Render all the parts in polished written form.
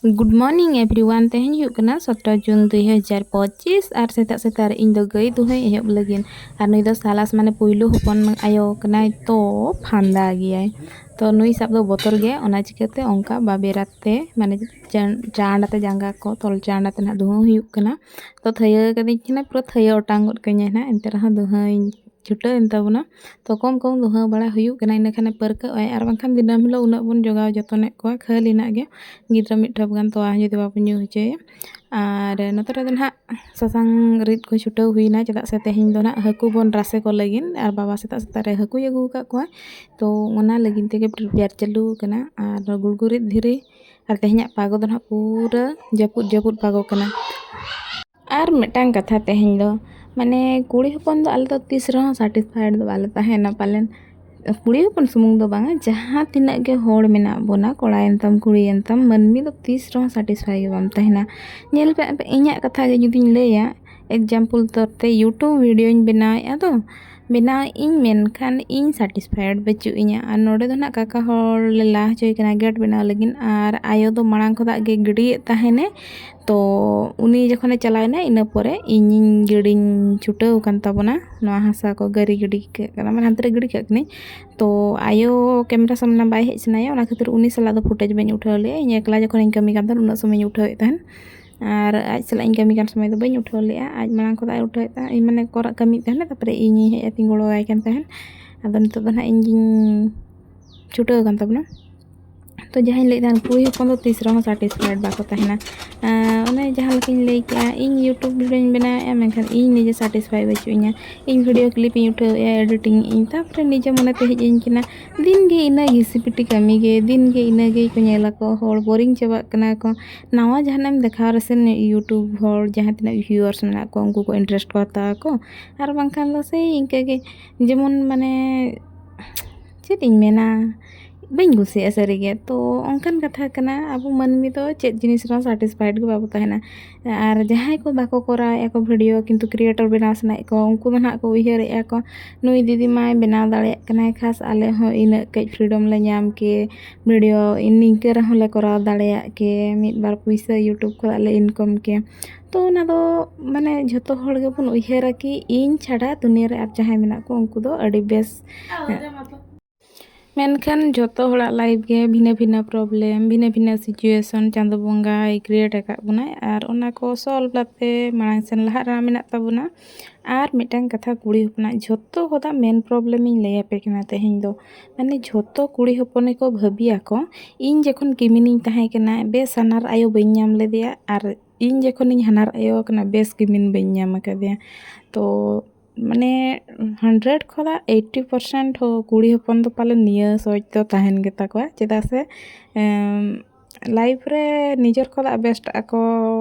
good morning everyone तेहन हुई कना 17 जून 2025 और सेता सेता इन दो गई दुहे एहब लगिन और नुई दो सालास माने पुइलु हपन आयो कनाय तो फांदा गया तो नुई सब दो बोतल गया ओना चिकाते ओंका बाबेराते माने चांडाते जांगा को तोल चांडाते ना दुह हुई कना तो थय कदिन कना पूरा थय ओटांग कन्या ना एंते रहा दुहई छुटा एंताबना तो कम कम दुह बड़ा हुई कना इनखाने परक और बांखान दिनम हिलो उना बन जगाव जतने को खाली ना गे गिद्रा मिठा बगान तो जुदी बाबू ᱧᱩ ᱦᱚᱪᱚᱭᱟ और नोते रे दो सासांग रिद को छुटाव हुईना चेदा से तेहें दो हाकू बन रासे को लगिन और बाबा सेता सेता रे हाकू अगू का को तो ओना लगिन तेगे प्रिपेयर चालू कना और गुड़गुड़ी धीरे और तेहें पागो दो पूरा जपुद जपुद पागो कना और मिटांग कथा तेहें दो माने कुड़ी हपन दो आले तो तीस रहो सैटिस्फाइड दो बाले ताहेना पालेन कुड़ी हपन सुमुंग दो बांगा जहाँ तिना के होड़ मेना बोना कोड़ा एंतम कुड़ी एंतम मनमी दो तीस रहो सैटिस्फाई बाम ताहेना नेल पे इña कथा गे जुदिन लेया एग्जाम्पल तौरते यूट्यूब वीडियो बनाए तो बनाव इन मेनखान इन सैटिस्फाइड बचु इña और नोडे दो ना काका होड़ ले ला हचोय कना गेट बनाव लगिन और आयो दो मांग खोदा गे गिड़ी ताहेने तो उनी जखने चलावना इना परे इñiñ गिड़िñ छुटाव कान ताबोना नोआ हासा को गरी गिड़ी कना माने हांतरे गिड़ी कनी तो आयो कैमरा सामना बाय हेज सनाया ओना खातिर उनी सला दो फुटेज बኝ उठाव ले इña एकला जखने कमी कान उना समय उठाव तहन और आज सला इन कमी कान समय दो बኝ उठाव ले आज मांग खोदा उठाव ता इ माने कोरा कमी तहन तापरे इñi हेज तिंगोड़ो आय कान तहन आदो नितो दो ना इñiñ छुटाव कान ताबना तो जहाँ ले कुड़ी हपन तो तीस रहो सैटिस्फाइड बाको तहना ओने जहाँ लकिन ले क्या इन यूट्यूब वीडियो बनाए मेनखान इन निजे सैटिस्फाई बचुइña इन वीडियो क्लिप उठाव एडिटिंग इन तापरे निजे मने ते हेजिन किना दिन गे इना घिसिपिटी कमी गे दिन गे इना गे को नेला को होड़ बोरिंग चबा कना को नावा जहानम देखा रसेन यूट्यूब होड़ जहाँ तना व्यूअर्स मेना को उनको को इंटरेस्ट को हता को और बांखान दो से इनके गे जेमन माने चेत इन मेना बኝ कुसिया सारीगे तो ओंकान कथा कना अब मनमी तो चेत जिनिस रा सैटिस्फाइड के बाबू तहना और जहाँ को बाको करा एको वीडियो किंतु क्रिएटर बनाव सना को उनको दो ना को उहर को नुई दीदी माय बनाव दाड़े कना खास आले हो इन कई फ्रीडम ले नाम के वीडियो इनके रहो ले करा दाड़े के मिद बार पैसा यूट्यूब को आले इनकम के तो ना दो माने झतो हड़ के बन उहर कि इन छाड़ा दुनिया रे जहाँ मेना को उनको दो अड़ी बेस मेनखान जोतो हड़ा लाइफ गे भिना भिना प्रॉब्लम भिना भिना सिचुएशन चांदो बंगा क्रिएट आका बुना और ओना को सॉल्व लाते मांग सेन लहा रा मेना ताबुना और मिटांग कथा कुड़ी हपना जोतो होदा मेन प्रॉब्लम इन लैया पे कना तेहें दो माने जोतो कुड़ी हपने को भाबिया को इन जखन किमिनिन ताहे कना बेस हनार आयो बኝ नाम लेदिया और इन जखन इन हनार आयो कना बेस किमिन बኝ नाम कदिया तो माने 100 खोदा 80% हो कुड़ी हपन तो पाले निया सोच तो ताहन गेता को चेदा से लाइफ रे निजर खोदा बेस्ट आको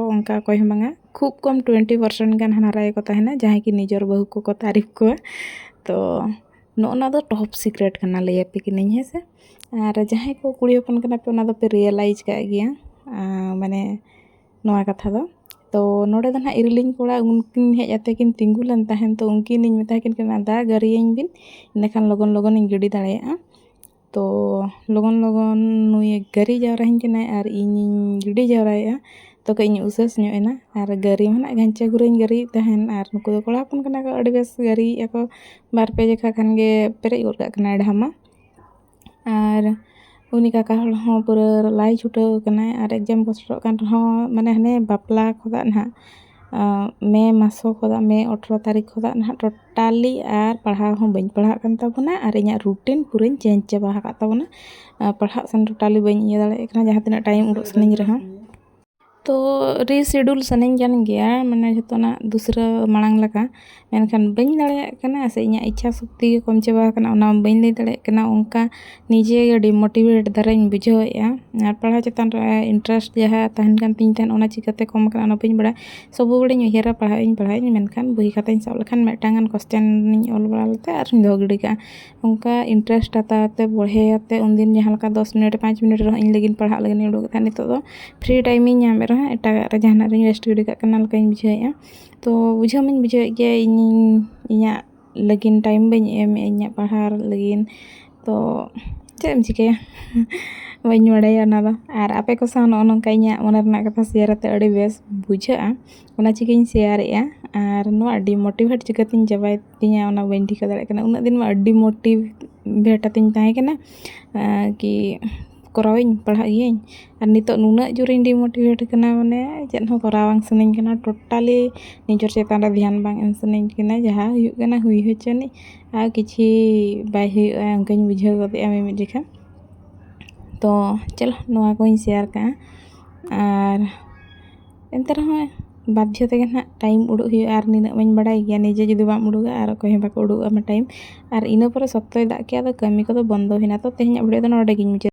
उनका कोई मांगा खूब कम 20% गान हनाराय को ताहना जहाँ की निजर बहु को तारीफ को तो नोना दो टॉप सीक्रेट कना ले पे किनिन है से और जहाँ को कुड़ी हपन कना पे ओना दो पे रियलाइज का गया माने नोआ कथा दो तो नोड़े दो ना इरलिंग कोड़ा उनकिन हेज आते किन तिंगुलन तहन तो उनकिन इन मेता किन कना दा गरियन बिन इनखान लगन लगन इन गिड़ी दाड़ेया तो लगन लगन नुई गरी जावरा हिन कना और इन गिड़ी जावराया तो कई उसेस ᱧᱚᱜ एना और गरी माना घंचा गुरइन गरी तहन और नुको दो कोड़ा हपन कना को अड़ी बेस गरी ako बार पे जखा खान गे पेरे गोर का कना ढामा और उनी काका हो पूरा लाई छुटाव कना और एग्जाम को सेटो कान रहो माने हने बापला खोदा ना मे मासो खोदा मे 18 तारीख खोदा ना टोटाली और पढ़ा हो बኝ पढ़ा कान ताबना और इña रूटीन पूरा चेंज चबा का ताबना पढ़ा सन टोटाली बኝ इया दाड़े कना जहां तना टाइम उडो सनिñ रहा तो रीशेड्यूल सनिñ जान गया माने जतना दूसरा मांग लगा मेनखान बኝ दाड़े कना से इña इच्छा शक्ति कम चबा कना ओना बኝ दे दाड़े कना उनका निजे डिमोटिवेट दाराइन बुझावया और पढ़ा चतान इंटरेस्ट जहाँ तहन कान तिन तहन ओना चिकाते कम कना ओना बኝ बड़ा सब बड़े उहरा पढ़ाई मेनखान बही खाते सब लखान मेटांगान क्वेश्चन ऑल बड़ा लेते और दो गिड़ी का उनका इंटरेस्ट हताते बढ़ेते उन दिन जहाँ लका 10 मिनट 5 मिनट रह इन लगिन पढ़ा लगिन उडो था नितो दो फ्री टाइम इन नामे रहा एटा रे जहाना रे वेस्ट गिड़ी का कना लका इन बुझाया तो बुझामिन बुझाए गया इन इña लगिन टाइम बኝ एम इña पढ़ा लगिन तो ᱪᱮᱫ ᱮᱢ ᱪᱤᱠᱟᱹᱭᱟ bañ ᱵᱟᱲᱟᱭᱟ ᱚᱱᱟ ᱫᱚ ᱟᱨ ᱟᱯᱮ ᱠᱚ ᱥᱟᱶ ᱱᱚᱜᱼᱚ ᱱᱚᱝᱠᱟ ᱤᱧᱟᱹᱜ ᱢᱚᱱᱮ ᱨᱮᱱᱟᱜ ᱠᱟᱛᱷᱟ ᱥᱮᱭᱟᱨ ᱟᱛᱮ ᱟᱹᱰᱤ ᱵᱮᱥ ᱵᱩᱡᱷᱟᱹᱜᱼᱟ ᱚᱱᱟ ᱪᱤᱠᱟᱹᱧ ᱥᱮᱭᱟᱨᱮᱜᱼᱟ ᱟᱨ ᱱᱚᱣᱟ ᱟᱹᱰᱤ ᱢᱳᱴᱤᱵᱷᱮᱴ ᱪᱤᱠᱟᱹᱛᱤᱧ ᱪᱟᱵᱟᱭ ᱛᱤᱧᱟ ᱚᱱᱟ ᱵᱟᱹᱧ ᱴᱷᱤᱠᱟᱹ ᱫᱟᱲᱮᱭᱟᱜ ᱠᱟᱱᱟ ᱩᱱᱟᱹᱜ ᱫᱤᱱ ᱢᱟ ᱟᱹᱰᱤ ᱢᱳᱴᱤᱵᱷᱮᱴ ᱟᱛᱤᱧ ᱛᱟᱦᱮᱸ ᱠᱟᱱᱟ कि ᱠᱚᱨᱟᱣᱤᱧ ᱯᱟᱲᱦᱟᱜ ᱜᱤᱭᱟᱹᱧ ᱟᱨ ᱱᱤᱛᱚᱜ ᱱᱩᱱᱟᱹᱜ ᱡᱳᱨᱤᱧ ᱰᱤᱢᱳᱴᱤᱵᱷᱮᱴ ᱠᱟᱱᱟ ᱢᱟᱱᱮ ᱪᱮᱫ ᱦᱚᱸ ᱠᱚᱨᱟᱣ ᱵᱟᱝ ᱥᱟᱱᱟᱧ ᱠᱟᱱᱟ ᱴᱳᱴᱟᱞᱤ ᱱᱤᱡᱮᱨ ᱪᱮᱛᱟᱱ ᱨᱮ ᱫᱷᱮᱭᱟᱱ ᱵᱟᱝ ᱮᱢ ᱥᱟᱱᱟᱧ ᱠᱟᱱᱟ ᱡᱟᱦᱟᱸ ᱦᱩᱭᱩᱜ ᱠᱟᱱᱟ ᱦᱩᱭ ᱦᱚᱪᱚᱱᱤᱡ ᱟᱨ ᱠᱤᱪᱷᱤ ᱵᱟᱭ ᱦᱩᱭᱩᱜᱼᱟ ᱚᱱᱠᱟᱧ ᱵᱩᱡᱷᱟᱹᱣ ᱜᱚᱫᱮᱜᱼᱟ ᱢᱤᱢᱤᱫ ᱡᱚᱠᱷᱟ तो चलो ᱱᱚᱣᱟ ᱠᱚᱧ ᱥᱮᱭᱟᱨ ᱠᱟᱜᱼᱟ ᱟᱨ ᱮᱱᱛᱮ ᱨᱮᱦᱚᱸ ᱵᱟᱫᱽᱫᱷᱚ ᱛᱮᱜᱮ ᱱᱟᱦᱟᱜ ᱴᱟᱭᱤᱢ ᱩᱰᱩᱠ ᱦᱩᱭᱩᱜᱼᱟ ᱟᱨ ᱱᱤᱱᱟᱹᱜ ᱢᱟᱧ ᱵᱟᱲᱟᱭ ᱜᱮᱭᱟ ᱱᱤᱡᱮ ᱡᱩᱫᱤ ᱵᱟᱢ ᱩᱰᱩᱠᱟ ᱟᱨ ᱚᱠᱚᱭ ᱦᱚᱸ ᱵᱟᱠᱚ ᱩᱰᱩᱠᱚᱜᱼᱟ ᱴᱟᱭᱤम ᱟᱨ ᱤᱱᱟᱹ ᱯᱚᱨᱮ ᱥᱚᱠᱛᱚᱭ ᱫᱟᱜ ᱠᱮᱜᱼᱟ ᱟᱫᱚ ᱠᱟᱹᱢᱤ ᱠᱚᱫᱚ ᱵᱚᱱᱫᱚ ᱦᱩᱭᱱᱟ ᱛᱚ ᱛᱮᱦᱮᱧᱟᱜ ᱵᱷᱤᱰᱤᱭᱳ ᱫᱚ ᱱᱚᱰᱮ ᱜᱤᱧ ᱢᱩᱪᱟᱹᱫ